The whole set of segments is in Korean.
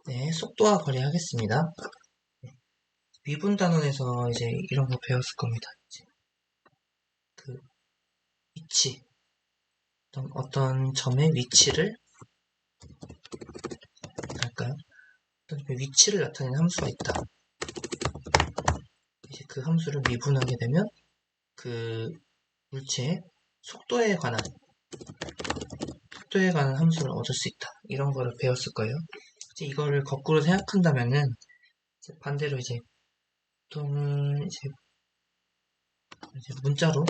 네, 속도와 거래하겠습니다. 네, 미분단원에서 이제 이런 거 배웠을 겁니다. 이제 그 위치, 어떤 점의 위치를 할까요? 어떤 점의 위치를 나타내는 함수가 있다. 이제 그 함수를 미분하게 되면 그 물체의 속도에 관한 함수를 얻을 수 있다. 이런 거를 배웠을 거예요. 이제 이거를 거꾸로 생각한다면은 이제 반대로 이제 보통은 이제 문자로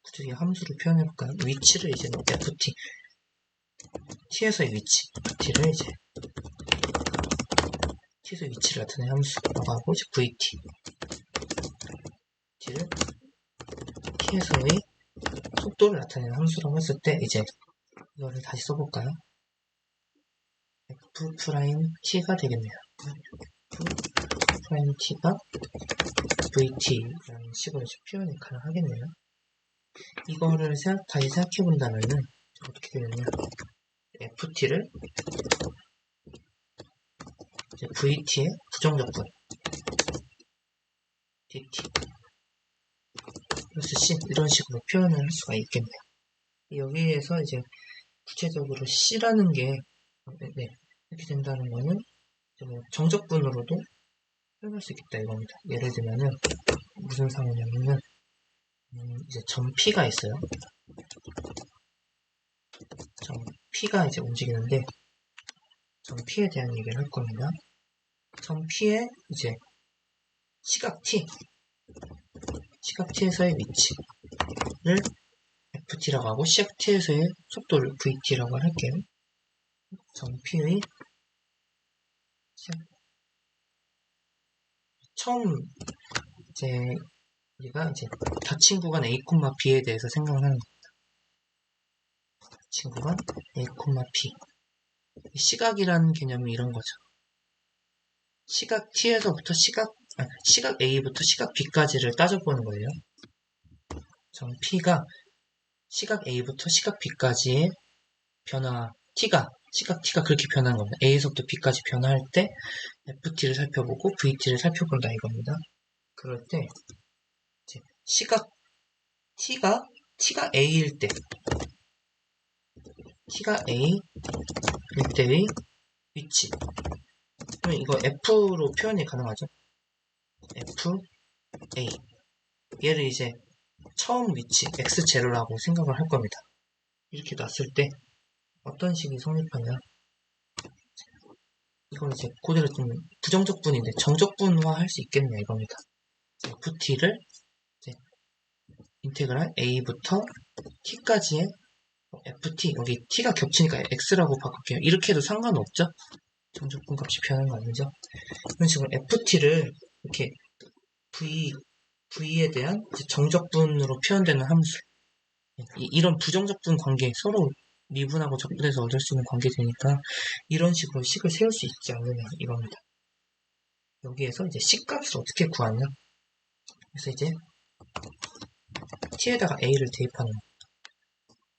굳이 함수를 표현해볼까요? 위치를 이제 ft, t에서의 위치, ft를 이제 t에서의 위치를 나타내는 함수라고 하고 이제 vt, t를 t에서의 속도를 나타내는 함수라고 했을 때 이제 이거를 다시 써볼까요? f''t가 되겠네요. f''t가 vt라는 식으로 표현이 가능하겠네요. 이거를 다시 생각해본다면은 어떻게 되느냐, ft를 이제 vt의 부정적분 dt 플러스 c 이런 식으로 표현을 할 수가 있겠네요. 여기에서 이제 구체적으로 c라는 게 이렇게 된다는 거는 이제 뭐 정적분으로도 표현할 수 있겠다 이겁니다. 예를 들면은 무슨 상황이냐면은 이제 점 P가 있어요. 점 P가 이제 움직이는데 점 P에 대한 얘기를 할 겁니다. 점 P의 이제 시각 T에서의 위치를 ft라고 하고 시각 T에서의 속도를 vt라고 할게요. 점 P의 처음 이제 우리가 이제 닫힌 구간 A, B에 대해서 생각을 하는 겁니다. 닫힌 구간 A, B. 시각이라는 개념이 이런 거죠. 시각 T에서부터 시각 A부터 시각 B까지를 따져보는 거예요. 점 P가 시각 A부터 시각 B까지의 변화 시각 T가 그렇게 변하는 겁니다. A에서부터 B까지 변화할 때 FT를 살펴보고 VT를 살펴본다 이겁니다. 그럴 때 이제 시각 T가 A일 때 T가 A일 때의 위치, 그럼 이거 F로 표현이 가능하죠? FA 얘를 이제 처음 위치 X0라고 생각을 할 겁니다. 이렇게 놨을 때 어떤 식이 성립하냐, 이걸 이제 그대로 좀 부정적분인데 정적분화 할 수 있겠네 이겁니다. FT를 이제 인테그랄 A부터 T까지의 FT, 여기 T가 겹치니까 X라고 바꿀게요. 이렇게 해도 상관없죠? 정적분 값이 변하는 거 아니죠? 이런 식으로 FT를 이렇게 V에 대한 정적분으로 표현되는 함수, 이런 부정적분 관계, 서로 미분하고 적분해서 얻을 수 있는 관계되니까 이런 식으로 식을 세울 수 있지 않느냐 이겁니다. 여기에서 이제 식값을 어떻게 구하냐, 그래서 이제 t에다가 a를 대입하는 겁니다.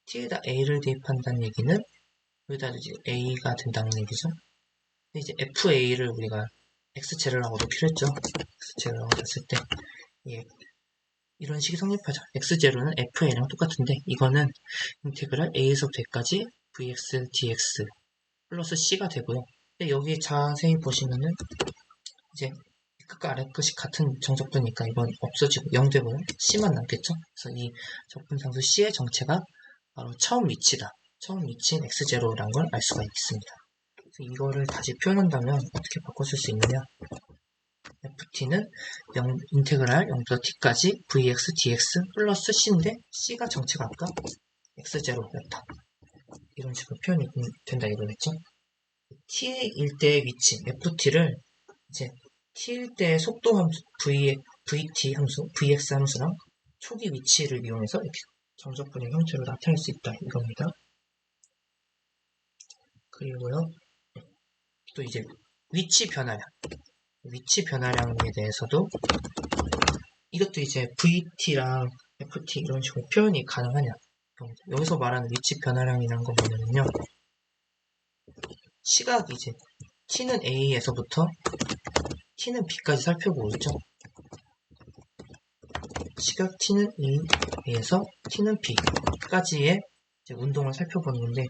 t에다 a를 대입한다는 얘기는 여기다 이제 a가 된다는 얘기죠. 근데 이제 fa를 우리가 x0라고 놓기로 했죠. x0라고 했을 때 예, 이런 식이 성립하죠. x0는 fa랑 똑같은데 이거는 인테그랄 a에서부터 a까지 vx dx 플러스 c가 되고요. 근데 여기 자세히 보시면은 이제 끝과 아래 끝이 같은 정적분이니까 이건 없어지고 0 되고요. c만 남겠죠. 그래서 이 적분상수 c의 정체가 바로 처음 위치다. 처음 위치인 x0란 걸 알 수가 있습니다. 그래서 이거를 다시 표현한다면 어떻게 바꿔 쓸 수 있느냐, ft는 인테그랄 0부터 t까지 vx dx 플러스 c인데 c가 정체가 아까 x0였다. 이런 식으로 표현이 된다 이거겠죠. t일 때의 위치 ft를 이제 t일 때 속도 함수 vt 함수 vx 함수랑 초기 위치를 이용해서 이렇게 정적분의 형태로 나타낼 수 있다 이겁니다. 그리고요 또 이제 위치 변화량에 대해서도 이것도 이제 vt랑 ft 이런 식으로 표현이 가능하냐, 여기서 말하는 위치 변화량이라는 건 뭐냐면요, 시각이 이제 t는 a에서부터 t는 b까지 살펴보고 있죠. 시각 t는 a에서 t는 b까지의 운동을 살펴보는 건데,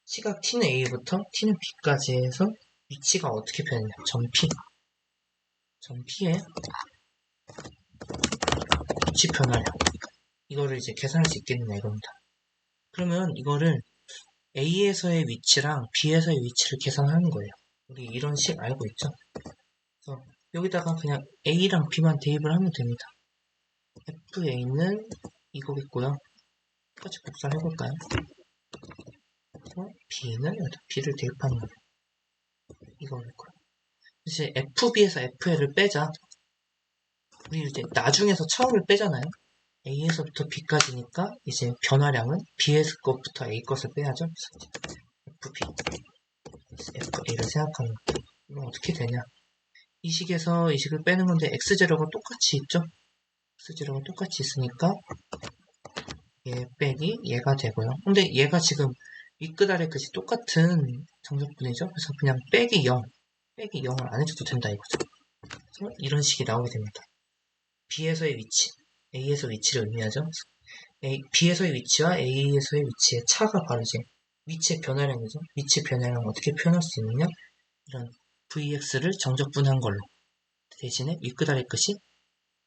시각 t는 a부터 t는 b까지 해서 위치가 어떻게 변했냐. 점 p의 위치 변화량, 이거를 이제 계산할 수 있겠느냐 이겁니다. 그러면 이거를 A에서의 위치랑 B에서의 위치를 계산하는 거예요. 우리 이런 식 알고 있죠? 그래서 여기다가 그냥 A랑 B만 대입을 하면 됩니다. FA는 이거겠고요. 똑같이 복사를 해볼까요? B는 B를 대입하는 거예요. 이거겠고요. 이제 FB에서 FL을 빼자. 우리 이제 나중에서 처음을 빼잖아요. A에서부터 B까지니까 이제 변화량은 B에서 것부터 A 것을 빼야죠. FB, FA를 생각하는 거예요. 이건 어떻게 되냐? 이 식에서 이 식을 빼는 건데 X0가 똑같이 있죠? X0가 똑같이 있으니까 얘 빼기 얘가 되고요. 근데 얘가 지금 윗끝 아래 끝이 똑같은 정석분이죠? 그래서 그냥 빼기 0, 빼기 0을 안 해줘도 된다 이거죠. 그래서 이런 식이 나오게 됩니다. B에서의 위치, A에서 위치를 의미하죠. B에서의 위치와 A에서의 위치의 차가 바로 이제 위치의 변화량이죠. 위치 변화량을 어떻게 표현할 수 있느냐? 이런 Vx를 정적분한 걸로 대신에 윗끝 아래 끝이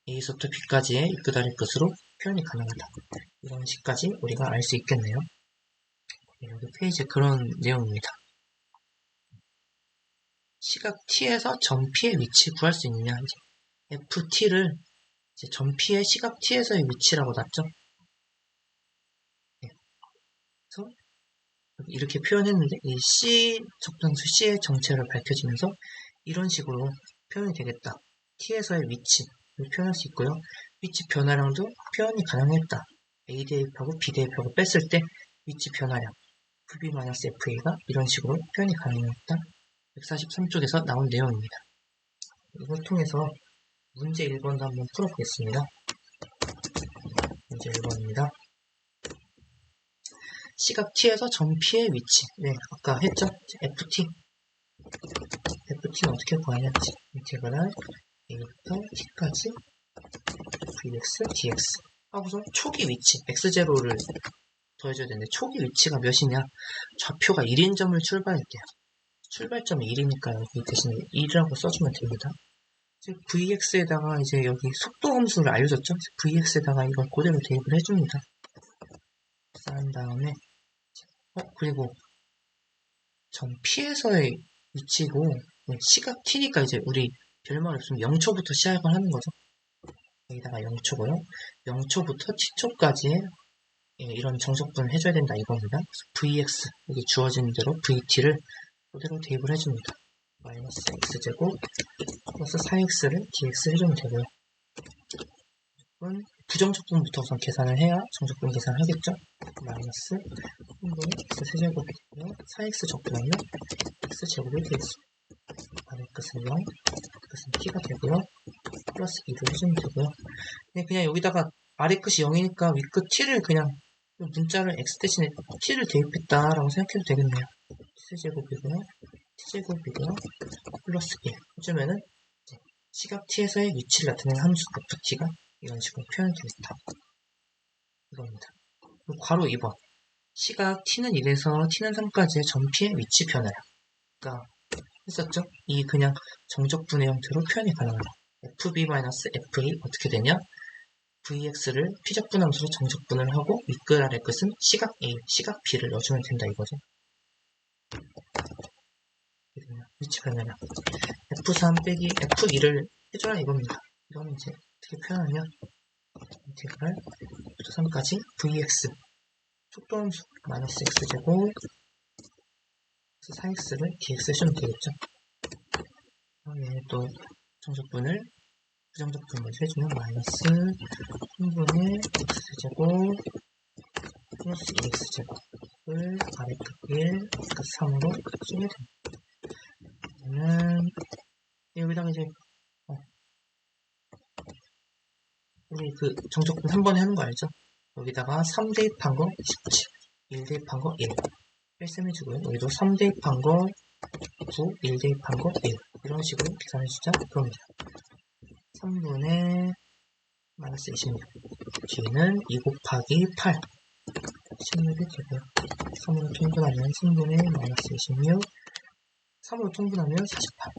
A에서부터 B까지의 윗끝 아래 끝으로 표현이 가능하다. 이런 식까지 우리가 알 수 있겠네요. 여기 페이지에 그런 내용입니다. 시각 T에서 점 P의 위치 구할 수 있느냐? 이제 FT를 이제 점 P의 시각 T에서의 위치라고 놨죠. 그래서 이렇게 표현했는데 이 C 적분수 C의 정체를 밝혀지면서 이런 식으로 표현이 되겠다. T에서의 위치를 표현할 수 있고요. 위치 변화량도 표현이 가능했다. A 대입하고 B 대입하고 뺐을 때 위치 변화량 FB-FA가 이런 식으로 표현이 가능했다. 143쪽에서 나온 내용입니다. 이걸 통해서 문제 1번도 한번 풀어보겠습니다. 문제 1번입니다. 시각 T에서 점 P의 위치. 네, 아까 했죠? FT는 어떻게 구하냐? 인테그랄 A부터 T까지 Vx, dx 하고서 초기 위치, x0를 더해줘야 되는데 초기 위치가 몇이냐? 좌표가 1인 점을 출발할게요. 출발점이 1이니까 여기 대신에 1이라고 써주면 됩니다. Vx에다가 이제 여기 속도 함수를 알려줬죠? Vx에다가 이걸 그대로 대입을 해줍니다. 쌓은 다음에 그리고 점 P에서의 위치고 시각 T니까 이제 우리 별말 없으면 0초부터 시작을 하는 거죠. 여기다가 0초고요. 0초부터 T초까지의 이런 정석분을 해줘야 된다 이겁니다. Vx 여기 주어진 대로 Vt를 그대로 대입을 해줍니다. 마이너스 x제곱 플러스 4x를 dx 해주면 되고요. 부정적분부터 우선 계산을 해야 정적분 계산을 하겠죠. 마이너스 3분의 x 세제곱이 되고요. 4x 적분하면 x제곱이 되겠습니다. 아래 끝은 0, 끝은 t가 되고요. 플러스 2를 해주면 되고요. 그냥 여기다가 아래 끝이 0이니까 윗끝 t를 그냥 문자를 x 대신에 t를 대입했다라고 생각해도 되겠네요. t제곱이고요. t제곱이고요. 플러스 1 해주면은 시각 t에서의 위치를 나타내는 함수 ft가 이런 식으로 표현이 되겠다. 이겁니다. 괄호 2번. 시각 t는 1에서 t는 3까지의 점 P의 위치 변화량. 그러니까 했었죠? 이 그냥 정적분의 형태로 표현이 가능하다. FB-FA 어떻게 되냐? Vx를 P적분 함수로 정적분을 하고 윗끝 아래 끝은 시각 A, 시각 B를 넣어주면 된다 이거죠. 위치 변화량 F3 빼기 F2를 해줘라 이겁니다. 이거는 이제 어떻게 표현하냐? 인테그랄 F3까지 Vx 속도함수 마이너스 x제곱 4x를 dx 해주면 되겠죠. 얘 또 정적분을 부정적분 먼저 해주면 마이너스 3분의 x제곱 플러스 2x제곱을 아래끝 1, 끝 3으로 쓰게 됩니다. 그러면 여기다가 이제 우리 그 정적분 한 번에 하는 거 알죠? 여기다가 3 대입한 거 17, 1 대입한 거 1 뺄셈 해주고요. 여기도 3 대입한 거 9, 1 대입한 거 1. 이런 식으로 계산해주자. 그럽니다. 3분의 마이너스 26. 뒤는 2 곱하기 8. 16이 되고요. 3으로 통분하면 3분의 마이너스 26. 3으로 통분하면 48.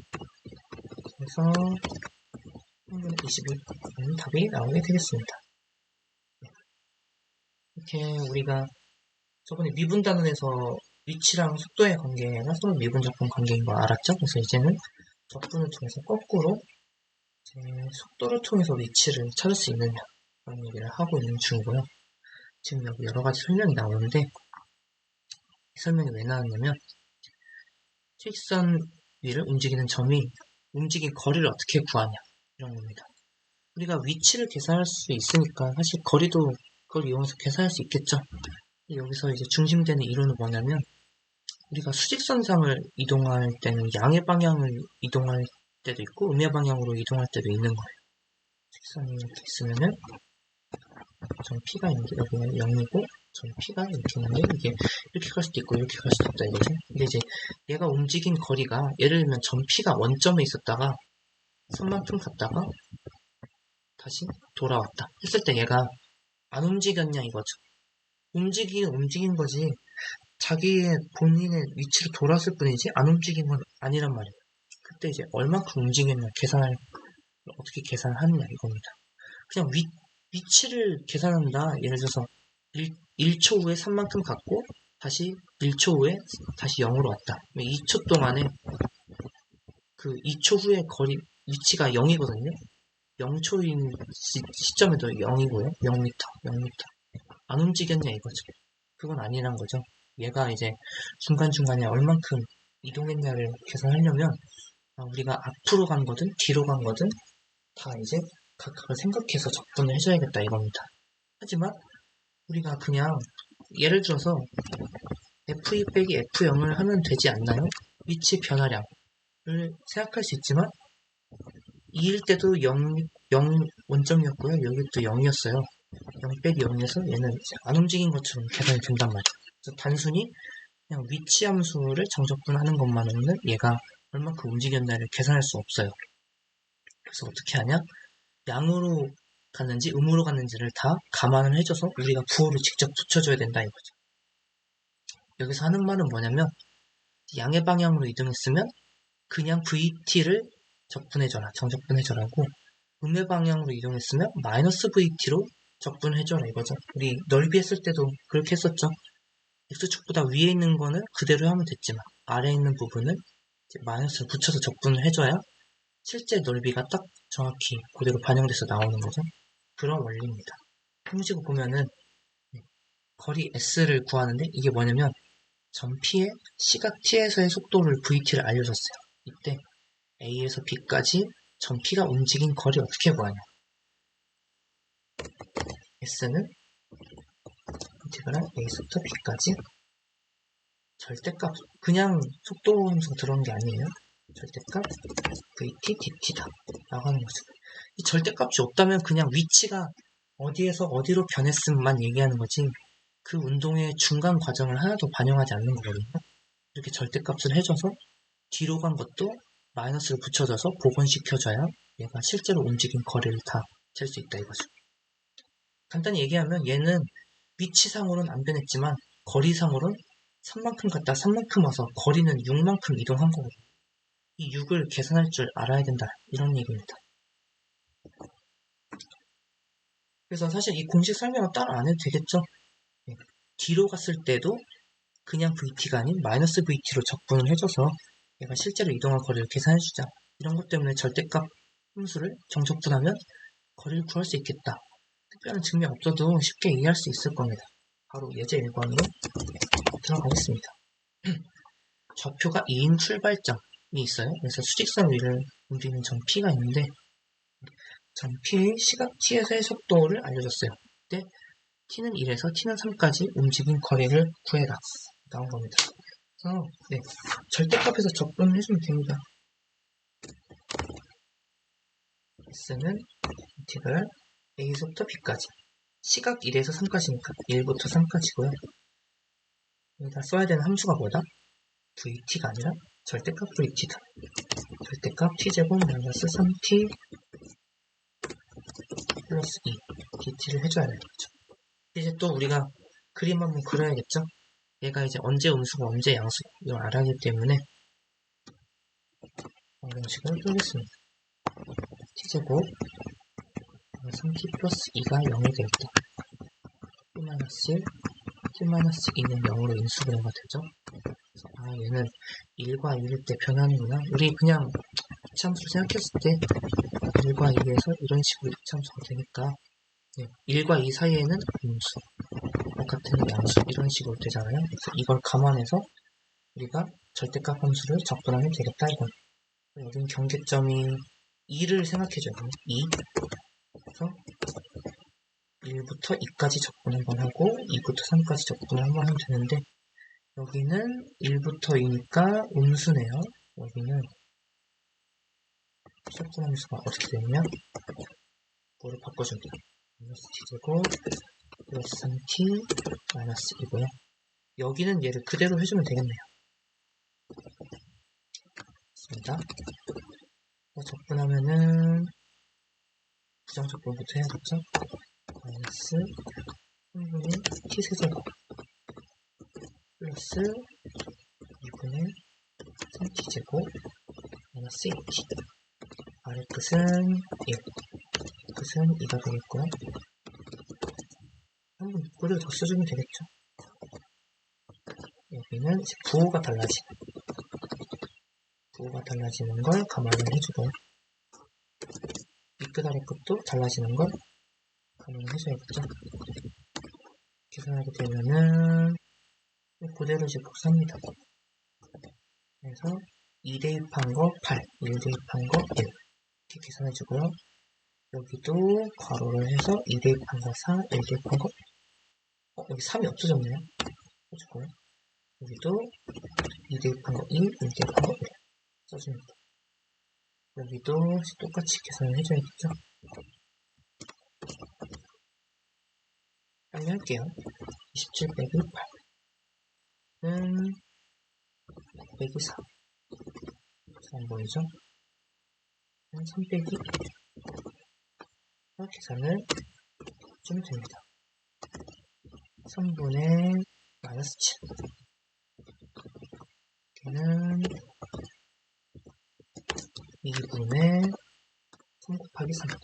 그래서 3분의 22. 답이 나오게 되겠습니다. 이렇게 우리가 저번에 미분단원에서 위치랑 속도의 관계가 서로 미분적분 관계인 거 알았죠? 그래서 이제는 적분을 통해서 거꾸로 속도를 통해서 위치를 찾을 수 있느냐 그런 얘기를 하고 있는 중이고요. 지금 여기 여러 가지 설명이 나오는데 이 설명이 왜 나왔냐면 수직선 위를 움직이는 점이 움직인 거리를 어떻게 구하냐 이런 겁니다. 우리가 위치를 계산할 수 있으니까 사실 거리도 그걸 이용해서 계산할 수 있겠죠. 여기서 이제 중심되는 이론은 뭐냐면 우리가 수직선상을 이동할 때는 양의 방향을 이동할 때도 있고 음의 방향으로 이동할 때도 있는 거예요. 수직선이 이렇게 있으면은 점 P가 있는데 여기는 0이고 점 P가 이렇게 있는데 이게 이렇게 갈 수도 있고 이렇게 갈 수도 있다 이거죠. 근데 이제 얘가 움직인 거리가 예를 들면 점 P가 원점에 있었다가 선만큼 갔다가 다시 돌아왔다 했을 때 얘가 안 움직였냐 이거죠. 움직인 거지 자기의 본인의 위치로 돌았을 뿐이지 안 움직인 건 아니란 말이에요. 그때 이제 얼마큼 움직였냐 어떻게 계산하느냐 이겁니다. 그냥 위치를 계산한다. 예를 들어서 1초 후에 3만큼 갔고 다시 1초 후에 다시 0으로 왔다. 2초 동안에 그 2초 후에 거리 위치가 0이거든요. 0초인 시점에도 0이고요. 0m. 안 움직였냐 이거죠. 그건 아니란 거죠. 얘가 이제 중간중간에 얼만큼 이동했냐를 계산하려면 우리가 앞으로 간 거든 뒤로 간 거든 다 이제 각각을 생각해서 적분을 해줘야겠다 이겁니다. 하지만 우리가 그냥 예를 들어서 F2 빼기 F0을 하면 되지 않나요? 위치 변화량을 생각할 수 있지만 2일 때도 0 원점이었고요. 여기 또 0이었어요. 0 빼기 0이어서 얘는 이제 안 움직인 것처럼 계산이 된단 말이에요. 그래서 단순히 그냥 위치 함수를 정적분하는 것만으로는 얘가 얼마큼 움직였나를 계산할 수 없어요. 그래서 어떻게 하냐? 양으로 갔는지 음으로 갔는지를 다 감안을 해줘서 우리가 부호를 직접 붙여줘야 된다 이거죠. 여기서 하는 말은 뭐냐면 양의 방향으로 이동했으면 그냥 VT를 적분해줘라, 정적분해줘라고 음의 방향으로 이동했으면 마이너스 VT로 적분해줘라 이거죠. 우리 넓이 했을 때도 그렇게 했었죠. X축보다 위에 있는 거는 그대로 하면 됐지만 아래에 있는 부분을 이제 마이너스를 붙여서 적분을 해줘야 실제 넓이가 딱 정확히 그대로 반영돼서 나오는 거죠. 그런 원리입니다. 형식을 보면은 거리 S를 구하는데 이게 뭐냐면 점 P의 시각 T에서의 속도를 VT를 알려줬어요. 이때 A에서 B까지 점 P가 움직인 거리 어떻게 구하냐. S는 인테그랄 A부터 B까지 절대값, 그냥 속도 함수가 들어온 게 아니에요. 절대값 VT DT다 라고 하는 거죠. 이 절대값이 없다면 그냥 위치가 어디에서 어디로 변했음만 얘기하는 거지 그 운동의 중간 과정을 하나도 반영하지 않는 거거든요. 이렇게 절대값을 해줘서 뒤로 간 것도 마이너스를 붙여줘서 복원시켜줘야 얘가 실제로 움직인 거리를 다 잴 수 있다 이거죠. 간단히 얘기하면 얘는 위치상으로는 안 변했지만 거리상으로는 3만큼 갔다 3만큼 와서 거리는 6만큼 이동한 거거든요. 이 6을 계산할 줄 알아야 된다 이런 얘기입니다. 그래서 사실 이 공식 설명은 따로 안 해도 되겠죠. 뒤로 갔을 때도 그냥 VT가 아닌 마이너스 VT로 적분을 해줘서 얘가 실제로 이동한 거리를 계산해주자. 이런 것 때문에 절대값 함수를 정적분하면 거리를 구할 수 있겠다. 특별한 증명 없어도 쉽게 이해할 수 있을 겁니다. 바로 예제 1번으로 들어가겠습니다. 좌표가 2인 출발점이 있어요. 그래서 수직선 위를 움직이는 점 P가 있는데 점 P의 시각 T에서의 속도를 알려줬어요. 그때 T는 1에서 T는 3까지 움직인 거리를 구해라. 나온 겁니다. 그래서 절대값에서 적분해주면 됩니다. S는 인테그랄 A에서부터 B까지 시각 1에서 3까지니까 1부터 3까지고요. 여기다 써야 되는 함수가 뭐다? VT가 아니라 절대값 브리티드. 절대값 t제곱 마이너스 3t 플러스 2 dt를 해줘야 되겠죠. 이제 또 우리가 그림 한번 그려야겠죠? 얘가 이제 언제 음수고 언제 양수고 이걸 알아야 하기 때문에 방정식을 풀겠습니다. t제곱 3t 플러스 2가 0이 되겠다. t-1 t-2는 0으로 인수분해가 되죠. 아, 얘는 1과 2일 때 변하는구나. 우리 그냥 이차함수를 생각했을 때 1과 2에서 이런 식으로 이차함수가 되니까 1과 2 사이에는 음수, 바깥에는 양수 이런 식으로 되잖아요. 그래서 이걸 감안해서 우리가 절대값 함수를 적분하면 되겠다 이건. 여긴 경계점이 2를 생각해줘요. 2. 그래서 1부터 2까지 적분 한번 하고 2부터 3까지 적분을 한번 하면 되는데 여기는 1부터 2니까 음수네요. 여기는 적분 함수가 어떻게 되냐면 뭐를 바꿔줍니다. 마이너스 t제곱 플러스 3t 마이너스 2고요. 여기는 얘를 그대로 해주면 되겠네요. 좋습니다. 적분하면은 부정적분부터 해야겠죠? 마이너스 3분의 t세제곱 플러스 2분의 3t제곱 마이너스 2t 아래 끝은 1 끝은 2가 되겠고요. 한번 이거를 더 써주면 되겠죠. 여기는 이제 부호가 달라지는 걸 감안을 해주고 밑끝 아래 끝도 달라지는 걸 감안을 해줘야겠죠. 계산하게 되면은 그대로 이제 곱삽니다. 그래서 2 대입한 거 8, 1 대입한 거 1 이렇게 계산해주고요. 여기도 괄호를 해서 2 대입한 거 4, 1 대입한 거 여기 3이 없어졌네요. 해주고요. 여기도 2 대입한 거 2, 1 대입한 거 1 써줍니다. 여기도 똑같이 계산을 해줘야겠죠. 빨리 할게요. 27 빼기 8은 9 빼기 4 안 보이죠? 3 빼기 계산을 해주면 됩니다. 3분의 마이너스 7 얘는 2분의 3 곱하기 3, 9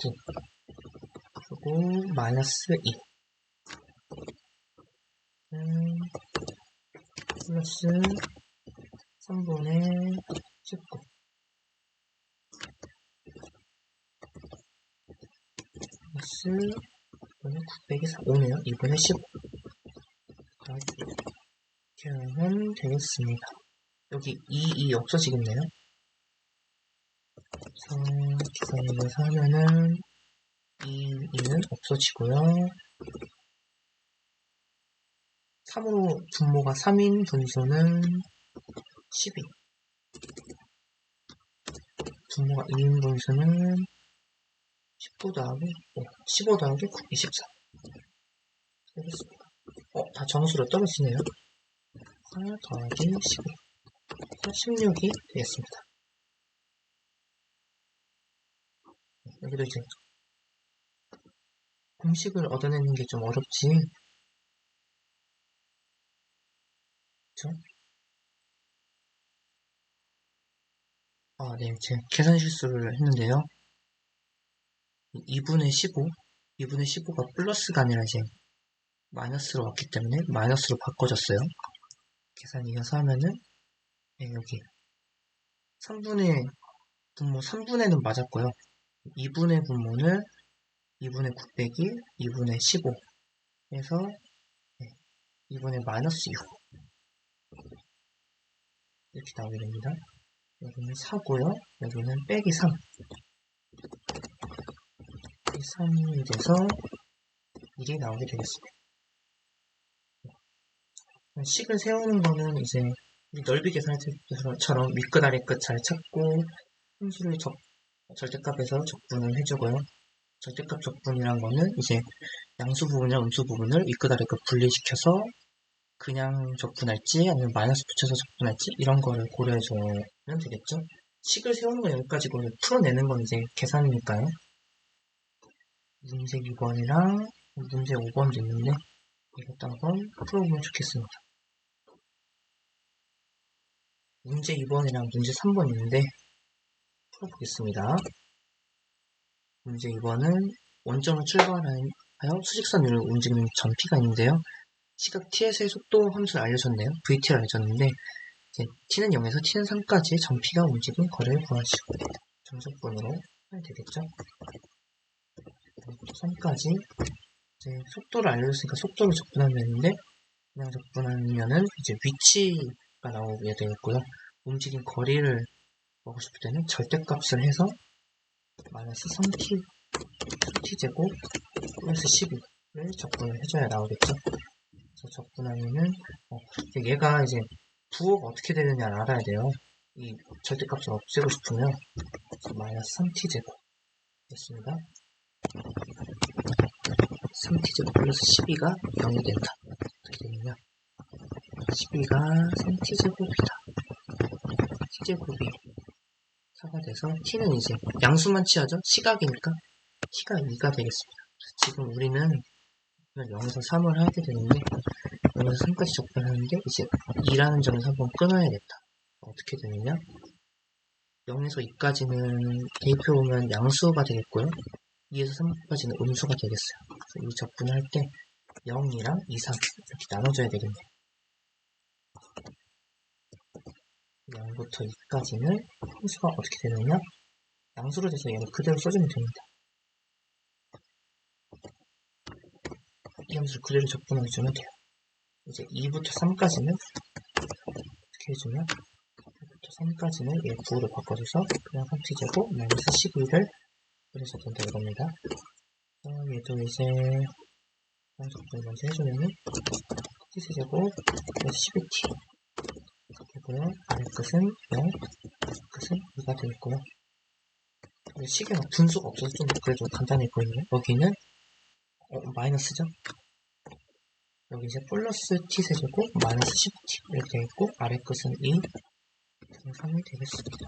그리고 마이너스 2 플러스 3분의 19 플러스 2분의 9 빼기 4, 5네요. 2분의 15 이렇게 하면 되겠습니다. 여기 2 없어지겠네요. 그래서 계산해서 하면은 2는 없어지고요. 3으로 분모가 3인 분수는 12 분모가 2인 분수는 15 더하기 9, 24 되겠습니다. 다 정수로 떨어지네요. 4 더하기 12 16이 되겠습니다. 여기도 이제 공식을 얻어내는 게 좀 어렵지. 그쵸? 네, 제가 계산 실수를 했는데요. 2분의 15가 플러스가 아니라 이제 마이너스로 왔기 때문에 마이너스로 바꿔졌어요. 계산 이어서 하면은 여기 3분의 분모 3분의는 맞았고요. 2분의 분모는 2분의 9 빼기 2분의 15 해서 2분의 마이너스 6 이렇게 나오게 됩니다. 여기는 4고요. 여기는 빼기 3 3이 돼서 1이 나오게 되겠습니다. 식을 세우는 거는 이제 넓이 계산할 때처럼 윗끝 아래끝 잘 찾고 함수를 절대값에서 적분을 해주고요. 절대값 적분이란 거는 이제 양수 부분이랑 음수 부분을 윗끝 아래끝 분리시켜서 그냥 적분할지 아니면 마이너스 붙여서 적분할지 이런 거를 고려해주면 되겠죠. 식을 세우는 건 여기까지고 풀어내는 건 이제 계산이니까요. 문제 2번이랑 문제 5번도 있는데 이것도 한번 풀어보면 좋겠습니다. 문제 2번이랑 문제 3번 있는데 풀어보겠습니다. 문제 2번은 원점을 출발하여 수직선으로 움직이는 전피가 있는데요. 시각 t에서의 속도 함수를 알려줬네요. vt를 알려줬는데 이제 t는 0에서 t는 3까지의 전피가 움직인 거리를 구하시고 정적분으로 하면 되겠죠. 3까지 이제 속도를 알려줬으니까 속도를 적분하면 되는데 그냥 적분하면은 이제 위치가 나오게 되겠고요. 움직인 거리를 보고 싶을 때는 절대값을 해서 마이너스 3t제곱 플러스 12를 적분을 해줘야 나오겠죠. 그래서 적분하면은 얘가 이제 부호가 어떻게 되느냐를 알아야 돼요. 이 절대값을 없애고 싶으면 마이너스 3t제곱 됐습니다. 3t제곱 플러스 12가 0이 된다. 어떻게 되느냐 12가 3t제곱이다. t제곱이 4가 돼서 t는 이제 양수만 취하죠. 시각이니까 t가 2가 되겠습니다. 지금 우리는 0에서 3을 하게 되는데 0에서 3까지 적분하는데 이제 2라는 점에서 한번 끊어야겠다. 어떻게 되느냐 0에서 2까지는 대입해 오면 양수가 되겠고요. 2에서 3까지는 음수가 되겠어요. 그래서 이 적분을 할 때 0이랑 2, 3 이렇게 나눠줘야 되겠네요. 0부터 2까지는 함수가 어떻게 되느냐 양수로 돼서 얘는 그대로 써주면 됩니다. 이 함수를 그대로 적분해주면 돼요. 이제 2부터 3까지는 어떻게 해주면 2부터 3까지는 얘 부호를 바꿔줘서 그냥 3t제곱 마이너스 12를 그래서 된다 이겁니다. 얘도 이제 적분 먼저 해주면은 t제곱 플러스 12t 되고요. 아래 끝은 0, 끝은 2가 되겠고요. 식에는 분수가 없어서 좀 그래도 간단해 보이네요. 여기는 마이너스죠. 여기 이제 플러스 t세제곱 마이너스 10t 이렇게 되겠고 아래 끝은 2, 3이 되겠습니다.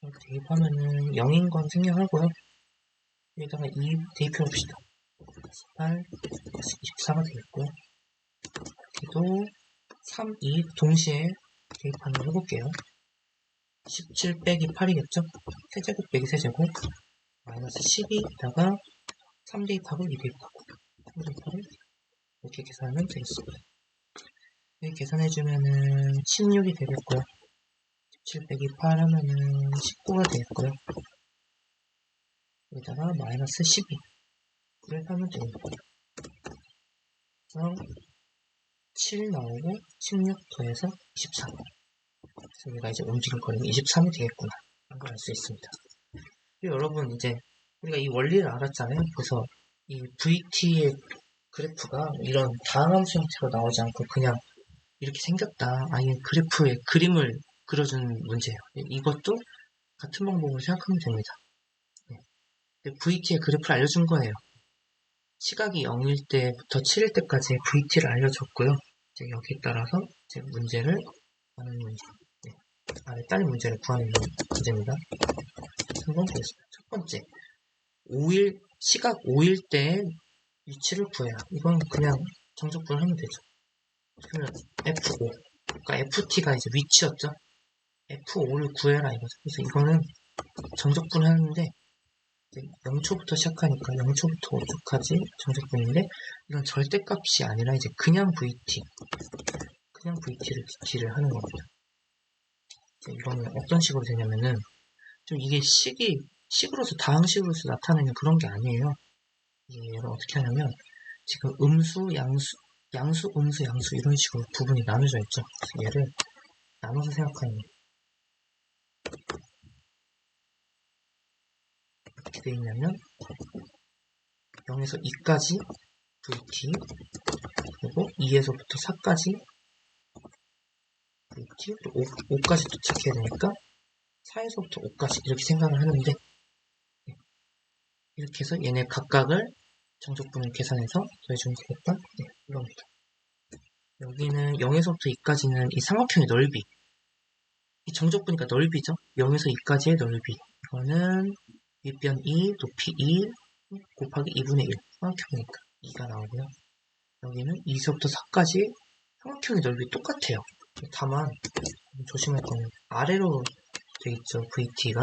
대입하면은 0인 건 생략하고요. 여기다가 2 대입해 봅시다. 18, 24가 되겠고요. 여기도 3, 2 동시에 대입하는 거 해볼게요. 17 빼기 8이겠죠? 세제곱 빼기 세제곱 마이너스 12에다가 3 대입하고 2 대입하고 3 대입하고 이렇게 계산하면 되겠습니다. 이렇게 계산해주면은 16이 되겠고요. 17 빼기 8 하면은 19가 되겠고요. 여기다가 마이너스 12를 하면 됩니다. 그래서 7 나오고 16 더해서 23. 그래서 우리가 이제 움직일 거리는 23이 되겠구나 라는 걸 알 수 있습니다. 그리고 여러분 이제 우리가 이 원리를 알았잖아요. 그래서 이 VT의 그래프가 이런 다항함수 형태로 나오지 않고 그냥 이렇게 생겼다. 아예 그래프에 그림을 그려준 문제예요. 이것도 같은 방법으로 생각하면 됩니다. VT의 그래프를 알려준 거예요. 시각이 0일 때부터 7일 때까지 VT를 알려줬고요. 이제 여기에 따라서 이제 문제를 하는 문제. 아래 딸린 문제를 구하는 문제입니다. 한번 보겠습니다. 첫 번째, 5일, 시각 5일 때의 위치를 구해라. 이건 그냥 정적분을 하면 되죠. 그러면 F5, 그러니까 FT가 이제 위치였죠. F5를 구해라 이거죠. 그래서 이거는 정적분을 하는데 0초부터 시작하니까 0초부터 5초까지 정적분인데 이건 절대값이 아니라 이제 그냥 VT를 하는 겁니다. 이거는 어떤 식으로 되냐면은 좀 이게 식으로서 다항식으로서 나타내는 그런 게 아니에요. 얘를 어떻게 하냐면 지금 음수, 양수, 음수, 양수 이런 식으로 부분이 나눠져 있죠. 그래서 얘를 나눠서 생각하는 어떻게 되어 있냐면 0에서 2까지 VT 그리고 2에서부터 4까지 VT 그리고 5까지 도착해야 되니까 4에서부터 5까지 이렇게 생각을 하는데 이렇게 해서 얘네 각각을 정적분을 계산해서 더해주면 되겠다. 이겁니다. 여기는 0에서부터 2까지는 이 삼각형의 넓이. 이 정적 보니까 넓이죠. 0에서 2까지의 넓이. 이거는 윗변 2, 높이 2 곱하기 2분의 1. 삼각형이니까 2가 나오고요. 여기는 2에서부터 4까지 삼각형의 넓이 똑같아요. 다만 조심할 거는 아래로 돼 있죠. VT가.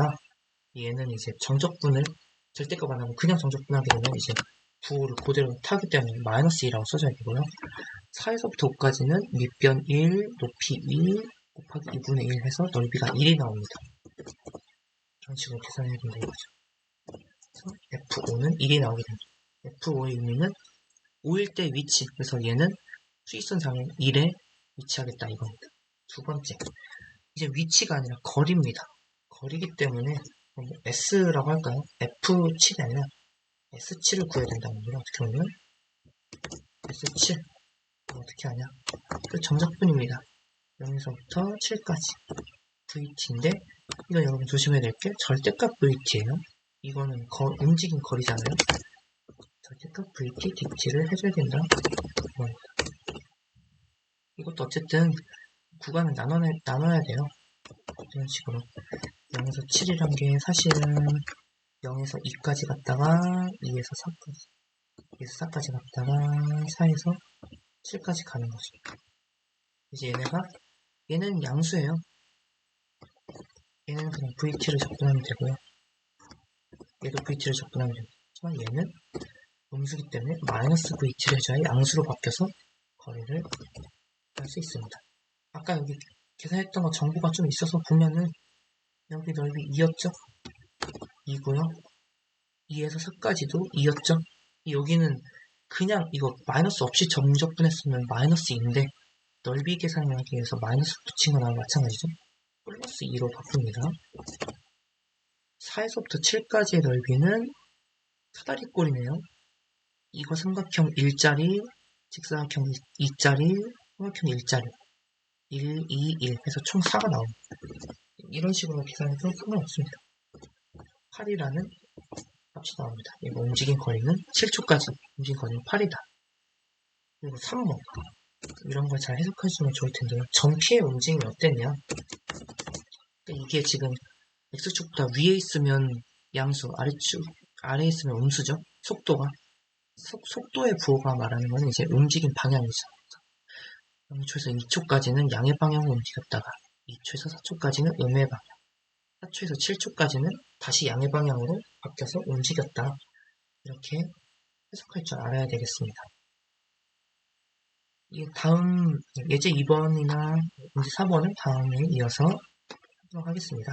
얘는 이제 정적분을 절대값 안 하고 그냥 정적분하게 되면 이제 부호를 그대로 타기 때문에 마이너스 2라고 써줘야 되고요. 4에서부터 5까지는 밑변 1, 높이 2 곱하기 2분의 1 해서 넓이가 1이 나옵니다. 이런 식으로 계산해야 된다 이거죠. 그래서 F5는 1이 나오게 됩니다. F5의 의미는 5일 때 위치. 그래서 얘는 수직선상에 1에 위치하겠다 이겁니다. 두 번째. 이제 위치가 아니라 거리입니다. 거리기 때문에 S라고 할까요? F7이 아니라 S7을 구해야 된다는 거예요. 어떻게 보면 S7 어떻게 하냐? 그 정적분입니다. 0에서부터 7까지 VT인데 이건 여러분 조심해야 될 게 절대값 VT예요. 이거는 움직인 거리잖아요. 절대값 VT, DT를 해줘야 된다. 이것도 어쨌든 구간을 나눠야 돼요. 이런 식으로 0에서 7이란 게 사실은 0에서 2까지 갔다가 2에서 4까지 2에서 4까지 갔다가 4에서 7까지 가는 거죠. 이제 얘는 양수예요. 얘는 그냥 VT를 접근하면 되고요. 얘도 VT를 접근하면 됩니다. 하지만 얘는 음수기 때문에 마이너스 VT를 해줘야 양수로 바뀌어서 거리를 할 수 있습니다. 아까 여기 계산했던 거 정보가 좀 있어서 보면은 여기 넓이 2였죠? 2고요. 2에서 4까지도 2였죠? 여기는 그냥 이거 마이너스 없이 정적분했으면 마이너스 2인데 넓이 계산을 하기 위해서 마이너스 붙인 거나 마찬가지죠? 플러스 2로 바꿉니다. 4에서부터 7까지의 넓이는 사다리꼴이네요. 이거 삼각형 1짜리, 직사각형 2짜리, 삼각형 1짜리 1, 2, 1 해서 총 4가 나옵니다. 이런 식으로 계산해도 상관없습니다. 8이라는 값이 나옵니다. 이거 움직인 거리는 7초까지 움직인 거리는 8이다. 그리고 3번 이런 걸 잘 해석해주면 좋을 텐데요. 전피의 움직임이 어땠냐? 이게 지금 x축보다 위에 있으면 양수, 아래에 있으면 음수죠. 속도가. 속도의 부호가 말하는 건 이제 움직인 방향이죠. 0초에서 2초까지는 양의 방향으로 움직였다가 2초에서 4초까지는 음의 방향, 4초에서 7초까지는 다시 양의 방향으로 바뀌어서 움직였다. 이렇게 해석할 줄 알아야 되겠습니다. 이 다음 예제 2번이나 문제 4번은 다음에 이어서 하도록 하겠습니다.